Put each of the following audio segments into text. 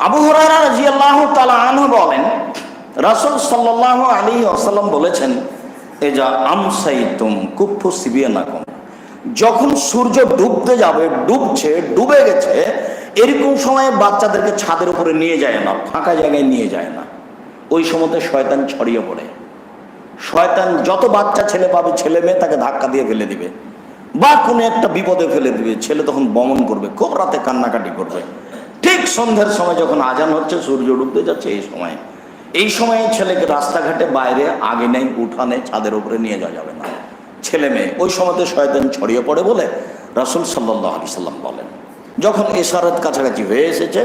আবু হুরায়রা রাদিয়াল্লাহু তাআলা আনহু বলেন, রাসূল সাল্লাল্লাহু আলাইহি ওয়াসাল্লাম বলেছেন, এজা আমসাইতুম কুফু সিবিয়ানাকুম, যখন সূর্য ডুবতে যাবে, ডুবছে, ডুবে গেছে, এরকম সময়ে বাচ্চাদেরকে ছাদের উপরে নিয়ে যায় না, ফাঁকা জায়গায় নিয়ে যায় না। ওই সময়তে শয়তান ছড়িয়ে পড়ে। শয়তান যত বাচ্চা ছেলে পাবে, ছেলে মেয়ে, তাকে ধাক্কা দিয়ে ফেলে দিবে বা কোনো একটা বিপদে ফেলে দিবে। ছেলে তখন বমন করবে, খুব রাতে কান্নাকাটি করবে। ঠিক সন্ধ্যার সময় যখন আজান হচ্ছে, সূর্য ডুবতে যাচ্ছে, এই সময়ে ছেলেকে রাস্তাঘাটে, বাইরে, আগে নেই, উঠানে, ছাদের উপরে নিয়ে যাওয়া যাবে না, ছেলে মেয়ে। ওই সময়তে শয়তান ছড়িয়ে পড়ে বলে রাসূল সাল্লাল্লাহু আলাইহি সাল্লাম বলেন। যখন এশারাত কাছাকাছি হয়ে এসেছে,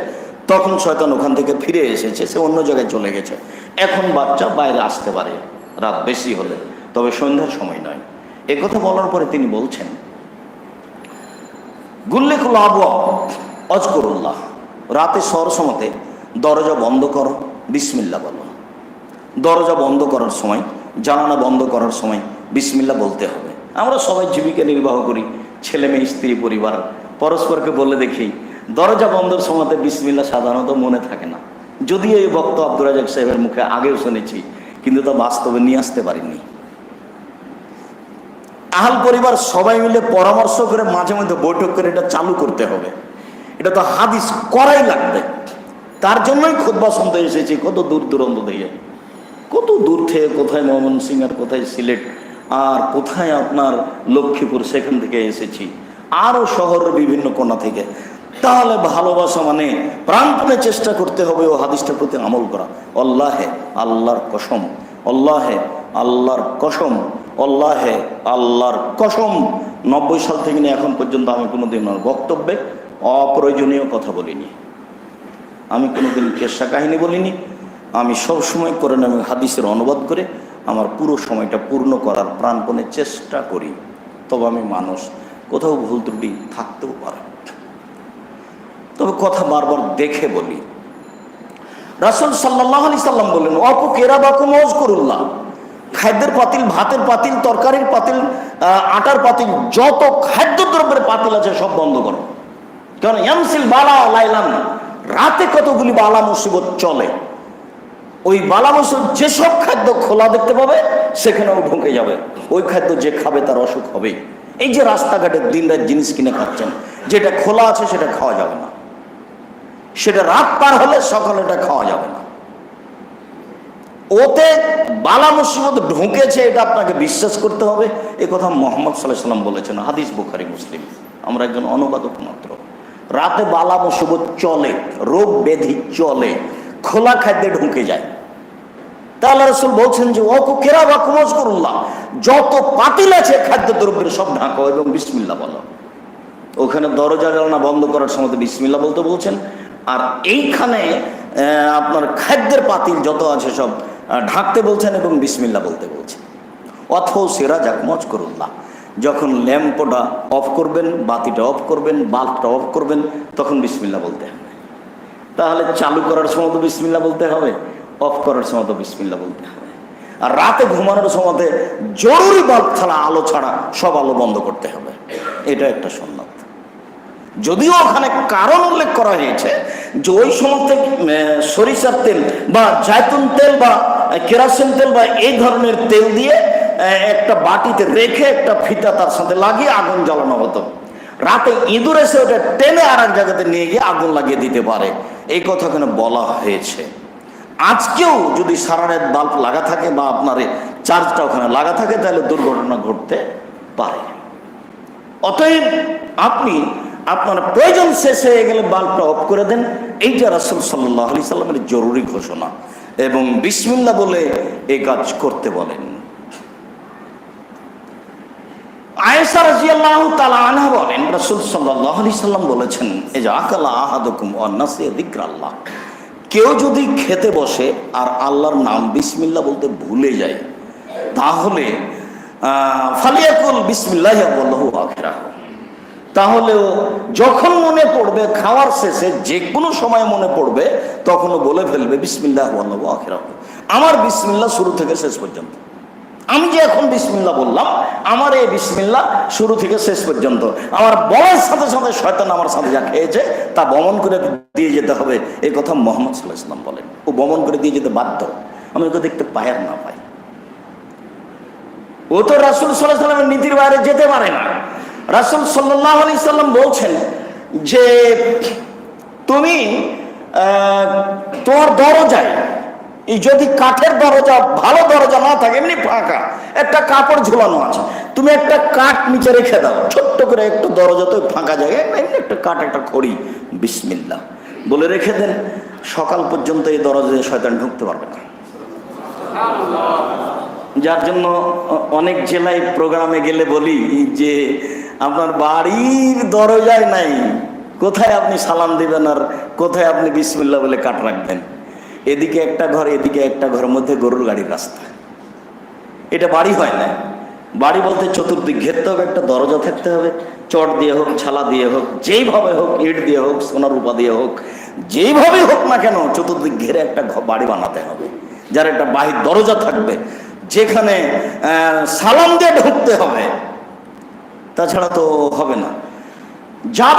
তখন শয়তান ওখান থেকে ফিরে এসেছে, সে অন্য জায়গায় চলে গেছে। এখন বাচ্চা বাইরে আসতে পারে রাত বেশি হলে, তবে সন্ধ্যার সময় নয়। এ কথা বলার পরে তিনি বলছেন, গুল্লিকুল আবওয়াব আযকুরুল্লাহ, রাতে শোয়ার সময়তে দরজা বন্ধ করো, বিসমিল্লাহ বলো। দরজা বন্ধ করার সময়, জানালা বন্ধ করার সময় বিসমিল্লাহ বলতে হবে। আমরা সবাই জীবিকা নির্বাহ করি, ছেলে মেয়ে, স্ত্রী, পরিবার, পরস্পরকে বলে দেখি, দরজা বন্ধের সময়তে বিসমিল্লাহ সাধারণত মনে থাকে না। যদিও এই বক্তব্য আব্দুর রাজ্জাক সাহেবের মুখে আগেও শুনেছি, কিন্তু তা বাস্তবে নিয়ে আসতে পারিনি। আহল পরিবার সবাই মিলে পরামর্শ করে মাঝে মধ্যে বৈঠক করে এটা চালু করতে হবে। এটা তো হাদিস করাই লাগবে। তার জন্যই খুতবা শুনতে এসেছি কত দূর দূরান্ত থেকে, কত দূর থেকে, কোথায় ময়মনসিংহ, আর কোথায় সিলেট, আর কোথায় আপনার লক্ষ্মীপুর, সেখান থেকে এসেছি, আরও শহরের বিভিন্ন কোণা থেকে। তাহলে ভালোবাসা মানে প্রাণপণে চেষ্টা করতে হবে ও হাদিসটার প্রতি আমল করা। আল্লাহে আল্লাহর কসম, আল্লাহে আল্লাহর কসম, আল্লাহে আল্লাহর কসম, 90 সাল থেকে নিয়ে এখন পর্যন্ত আমি কোনোদিন আমার বক্তব্যে অপ্রয়োজনীয় কথা বলিনি, আমি কোনোদিন কেসা কাহিনী বলিনি। আমি সবসময় কোরআন এবং হাদিসের অনুবাদ করে আমার পুরো সময়টা পূর্ণ করার প্রাণপণে চেষ্টা করি। তবে আমি মানুষ, কোথাও ভুল ত্রুটি থাকতেও পারে, তবে কথা বারবার দেখে বলি। রাসূল সাল্লাল্লাহু আলাইহি সাল্লাম বললেন, অপকেরাবাকুম আযকুরুল্লাহ, খাদ্যের পাতিল, ভাতের পাতিল, তরকারির পাতিল, আটার পাতিল, যত খাদ্যদ্রব্যের পাতিল আছে সব বন্ধ করো। কারণ ইয়ামসিল বালা লাইলান, রাতে কতগুলি বালা মুসিবত চলে। ওই বালা মুসিবত যেসব খাদ্য খোলা দেখতে পাবে সেখানেও ঢুকে যাবে। ওই খাদ্য যে খাবে তার অসুখ হবেই। এই যে রাস্তাঘাটে দিন রাত জিনিস কিনে খাচ্ছেন, যেটা খোলা আছে সেটা খাওয়া যাবে না, সেটা রাত পার হলে সকালে এটা খাওয়া যাবে না। ওতে বালা মুসিবত ঢুকেছে, এটা আপনাকে বিশ্বাস করতে হবে। এ কথা মুহাম্মদ সাল্লাল্লাহু আলাইহি ওয়াসাল্লাম বলেছেন, হাদিস বুখারী মুসলিম। আমরা একজন অনুবাদক মাত্র। রাতে বালা মুসিবত চলে, রোগ ব্যাধি চলে, খোলা খাদ্যে ঢুকে যায়। তাহলে রাসূল বলছেন যে অকুকেরাবাকুম আযকুরুল্লাহ, যত পাতিল আছে খাদ্যদ্রব্যের সব ঢাকো এবং বিসমিল্লাহ বলো। ওখানে দরজা জানালা বন্ধ করার সময় বিসমিল্লাহ বলতে বলছেন, আর এইখানে আপনার খাদ্যের পাতিল যত আছে সব ঢাকতে বলছেন এবং বিসমিল্লাহ বলতে বলছেন। অথবা সিরাজাকুম আযকুরুল্লাহ, যখন ল্যাম্পটা অফ করবেন, বাতিটা অফ করবেন, বাল্বটা অফ করবেন, তখন বিসমিল্লাহ বলতে হবে। তাহলে চালু করার সময় তো বিসমিল্লাহ বলতে হবে, অফ করার সময় তো বিসমিল্লাহ বলতে হবে। আর রাতে ঘুমানোর সময় জরুরি বাল্ব ছাড়া, আলো ছাড়া সব আলো বন্ধ করতে হবে। এটা একটা সুন্নাত। যদিও ওখানে কারণ উল্লেখ করা হয়েছে যে ওই সমস্ত সরিষার তেল বা জায়তুন তেল বা কেরোসিন তেল বা এই ধরনের তেল দিয়ে একটা বাটিতে রেখে একটা ফিতা তার সাথে লাগিয়ে আগুন জ্বালানো হতো। রাতে ইঁদুর এসে ওটা টেনে আর এক জায়গাতে নিয়ে গিয়ে আগুন লাগিয়ে দিতে পারে, এই কথা ওখানে বলা হয়েছে। আজকেও যদি সারা রাত বাল্ব লাগা থাকে বা আপনার চার্জটা ওখানে লাগা থাকে, তাহলে দুর্ঘটনা ঘটতে পারে। অতএব আপনি আপনার প্রয়োজন শেষ হয়ে গেলে বাল্বটা অফ করে দেন। এইটা রাসূল সাল্লাল্লাহু আলাইহি সাল্লামের জরুরি ঘোষণা, এবং বিসমিল্লাহ বলে এই কাজ করতে বলেন। আয়েশা রাদিয়াল্লাহু তাআলা আনহা বলেন, রাসূল সাল্লাল্লাহু আলাইহি সাল্লাম বলেছেন, ইজা আকালা আহাদুকুম ওয়া নাসিয়া যিকরাল্লাহ, কেউ যদি খেতে বসে আর আল্লাহর নাম বিসমিল্লাহ বলতে ভুলে যায়, তাহলে ফালিয়াকুল বিসমিল্লাহি আওয়ালাহু ওয়া আখিরাহু, তাহলেও যখন মনে পড়বে, খাওয়ার শেষে যে কোনো সময় মনে পড়বে, তখনও বলে ফেলবে বিসমিল্লাহি আওয়ালাহু ওয়া আখিরাহু, আমার বিসমিল্লাহ শুরু থেকে শেষ পর্যন্ত। আমি যে এখন বিসমিল্লাহ বললাম, আমার এই বিসমিল্লাহ শুরু থেকে শেষ পর্যন্ত আমার বলার সাথে সাথে শয়তান আমার সাথে যা খেয়েছে তা বমন করে দিয়ে যেতে হবে, এই কথা মুহাম্মদ সাল্লাল্লাহু আলাইহি ওয়াসাল্লাম বলেন। ও বমন করে দিয়ে যেতে বাধ্য, আমি ওকে দেখতে পাই আর না পাই। ও তো রাসূল সাল্লাল্লাহু আলাইহি ওয়াসাল্লামের নীতির বাইরে যেতে পারে না। রাসূল সাল্লাল্লাহু আলাইহি ওয়াসাল্লাম বলছেন যে তুমি তোমার দরজায় যদি কাঠের দরজা, ভালো দরজা না থাকে, এমনি ফাঁকা একটা কাপড় ঝুলানো আছে, তুমি একটা কাঠ নিচে রেখে দাও, ছোট্ট করে একটু দরজাতে ফাঁকা জায়গায় এমনি একটা কাঠ, একটা খড়ি, বিসমিল্লাহ বলে রেখে দেন, সকাল পর্যন্ত এই দরজায় শয়তান ঢুকতে পারবে না। যার জন্য অনেক জেলায় প্রোগ্রামে গেলে বলি যে আপনার বাড়ির দরজায় নাই, কোথায় আপনি সালাম দিবেন আর কোথায় আপনি বিসমিল্লাহ বলে কাঠ রাখবেন। এদিকে একটা ঘর, এদিকে একটা ঘরের মধ্যে গরুর গাড়ির রাস্তা। এটা বাড়ি হয় না। বাড়ি বলতে চতুর্দিক ঘেরতে হবে, একটা দরজা থাকতে হবে, চট দিয়ে হোক, ছালা দিয়ে হোক, যেইভাবে হোক, ইট দিয়ে হোক, সোনার রূপা দিয়ে হোক, যেইভাবে হোক না কেন চতুর্দিক ঘেরে একটা বাড়ি বানাতে হবে, যার একটা বাহির দরজা থাকবে, যেখানে সালাম দিয়ে ঢুকতে হবে, তাছাড়া তো হবে না। যাবে